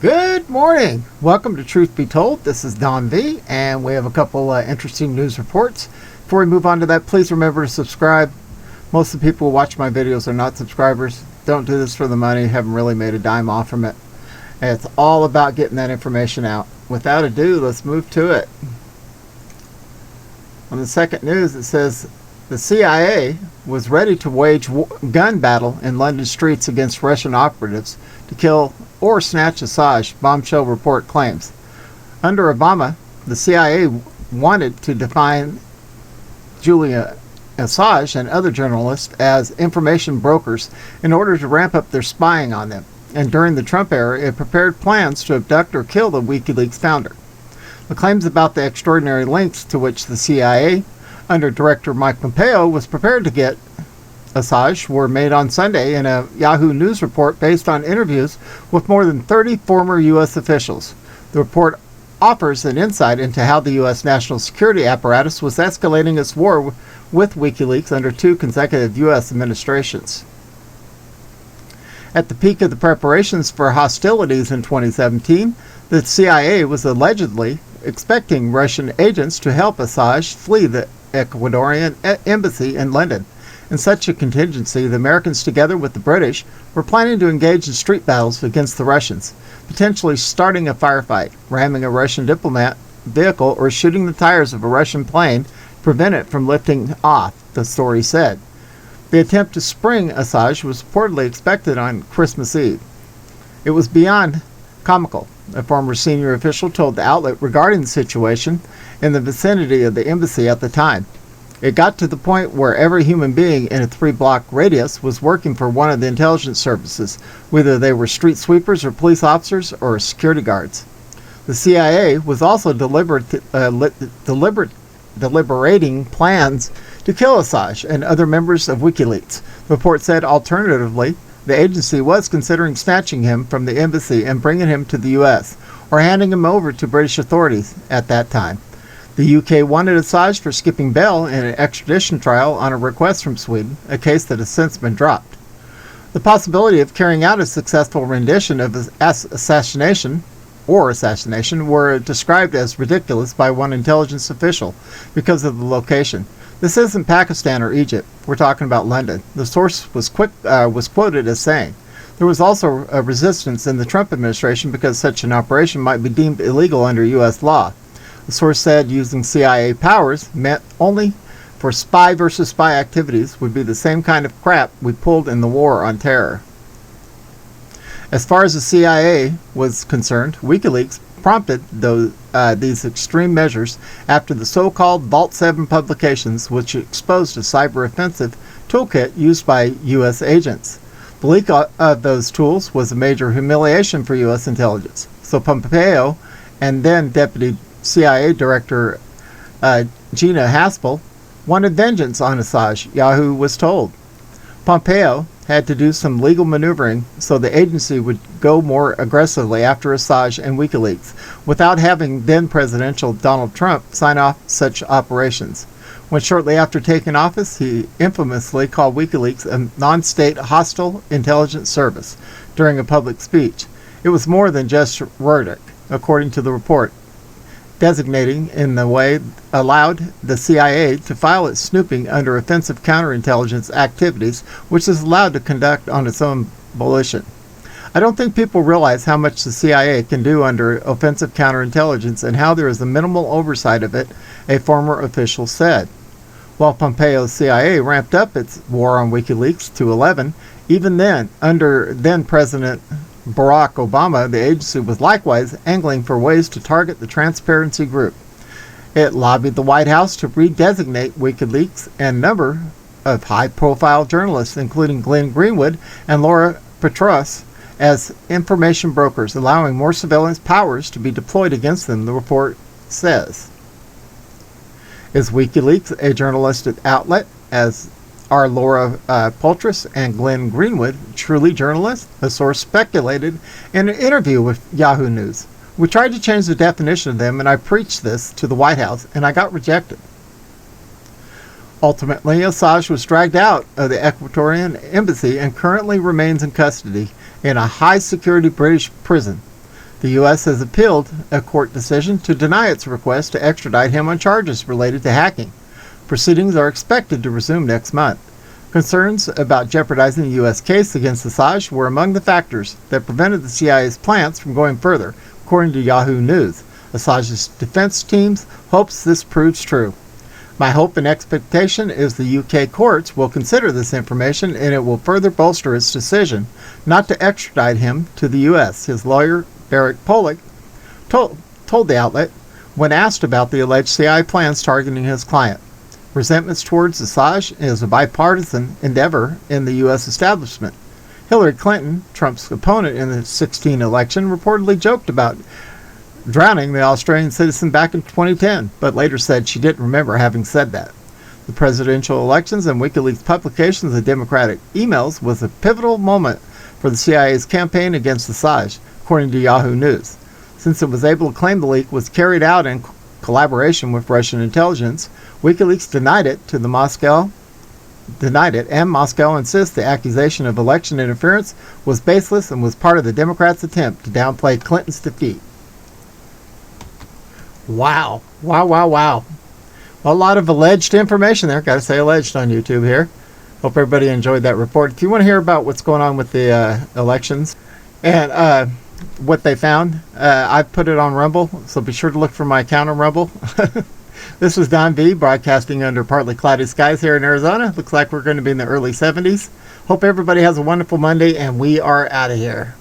Good morning. Welcome to Truth Be Told. This is Don V, and we have a couple interesting news reports. Before we move on to that, please remember to subscribe. Most of the people who watch my videos are not subscribers. Don't do this for the money. Haven't really made a dime off from it. And it's all about getting that information out. Without ado, let's move to it. On the second news, it says the CIA was ready to wage gun battle in London streets against Russian operatives to kill or snatch Assange, bombshell report claims. Under Obama, the CIA wanted to define Julian Assange and other journalists as information brokers in order to ramp up their spying on them. And during the Trump era, it prepared plans to abduct or kill the WikiLeaks founder. The claims about the extraordinary lengths to which the CIA, under Director Mike Pompeo, was prepared to get Assange were made on Sunday in a Yahoo News report based on interviews with more than 30 former U.S. officials. The report offers an insight into how the U.S. national security apparatus was escalating its war with WikiLeaks under two consecutive U.S. administrations. At the peak of the preparations for hostilities in 2017, the CIA was allegedly expecting Russian agents to help Assange flee the Ecuadorian embassy in London. In such a contingency, the Americans, together with the British, were planning to engage in street battles against the Russians, potentially starting a firefight, ramming a Russian diplomat vehicle, or shooting the tires of a Russian plane to prevent it from lifting off, the story said. The attempt to spring Assange was reportedly expected on Christmas Eve. It was beyond comical, a former senior official told the outlet regarding the situation in the vicinity of the embassy at the time. It got to the point where every human being in a 3-block radius was working for one of the intelligence services, whether they were street sweepers or police officers or security guards. The CIA was also deliberating plans to kill Assange and other members of WikiLeaks. The report said, alternatively, the agency was considering snatching him from the embassy and bringing him to the U.S., or handing him over to British authorities at that time. The UK wanted Assange for skipping bail in an extradition trial on a request from Sweden, a case that has since been dropped. The possibility of carrying out a successful rendition of assassination were described as ridiculous by one intelligence official because of the location. This isn't Pakistan or Egypt. We're talking about London. The source was quoted as saying, there was also a resistance in the Trump administration because such an operation might be deemed illegal under U.S. law. The source said using CIA powers meant only for spy versus spy activities would be the same kind of crap we pulled in the war on terror. As far as the CIA was concerned, WikiLeaks prompted these extreme measures after the so-called Vault 7 publications, which exposed a cyber offensive toolkit used by U.S. agents. The leak of those tools was a major humiliation for U.S. intelligence. So Pompeo and then Deputy CIA Director Gina Haspel wanted vengeance on Assange, Yahoo was told. Pompeo had to do some legal maneuvering so the agency would go more aggressively after Assange and WikiLeaks, without having then-presidential Donald Trump sign off such operations. When shortly after taking office, he infamously called WikiLeaks a non-state hostile intelligence service during a public speech. It was more than just rhetoric, according to the report, designating in the way allowed the CIA to file its snooping under offensive counterintelligence activities, which is allowed to conduct on its own volition. I don't think people realize how much the CIA can do under offensive counterintelligence and how there is a minimal oversight of it, a former official said. While Pompeo's CIA ramped up its war on WikiLeaks to 11, even then, under then-President Barack Obama, the agency was likewise angling for ways to target the Transparency Group. It lobbied the White House to redesignate WikiLeaks and a number of high-profile journalists, including Glenn Greenwood and Laura Petros, as information brokers, allowing more surveillance powers to be deployed against them, the report says. Is WikiLeaks a journalistic outlet, as are Laura Petros and Glenn Greenwood truly journalists? A source speculated in an interview with Yahoo News. We tried to change the definition of them, and I preached this to the White House, and I got rejected. Ultimately, Assange was dragged out of the Ecuadorian embassy and currently remains in custody in a high-security British prison. The U.S. has appealed a court decision to deny its request to extradite him on charges related to hacking. Proceedings are expected to resume next month. Concerns about jeopardizing the U.S. case against Assange were among the factors that prevented the CIA's plans from going further, according to Yahoo News. Assange's defense team hopes this proves true. My hope and expectation is the UK courts will consider this information and it will further bolster its decision not to extradite him to the U.S., his lawyer, Barrick Pollock, told the outlet when asked about the alleged CIA plans targeting his client. Resentments towards Assange is a bipartisan endeavor in the U.S. establishment. Hillary Clinton, Trump's opponent in the 2016 election, reportedly joked about drowning the Australian citizen back in 2010, but later said she didn't remember having said that. The presidential elections and WikiLeaks publications of Democratic emails was a pivotal moment for the CIA's campaign against Assange, according to Yahoo News. Since it was able to claim the leak was carried out in collaboration with Russian intelligence, WikiLeaks denied it, and Moscow insists the accusation of election interference was baseless and was part of the Democrats' attempt to downplay Clinton's defeat. Wow. Well, a lot of alleged information there. Got to say alleged on YouTube here. Hope everybody enjoyed that report. If you want to hear about what's going on with the elections and what they found, I've put it on Rumble, so be sure to look for my account on Rumble. This is Don V, broadcasting under partly cloudy skies here in Arizona. Looks like we're going to be in the early 70s. Hope everybody has a wonderful Monday, and we are out of here.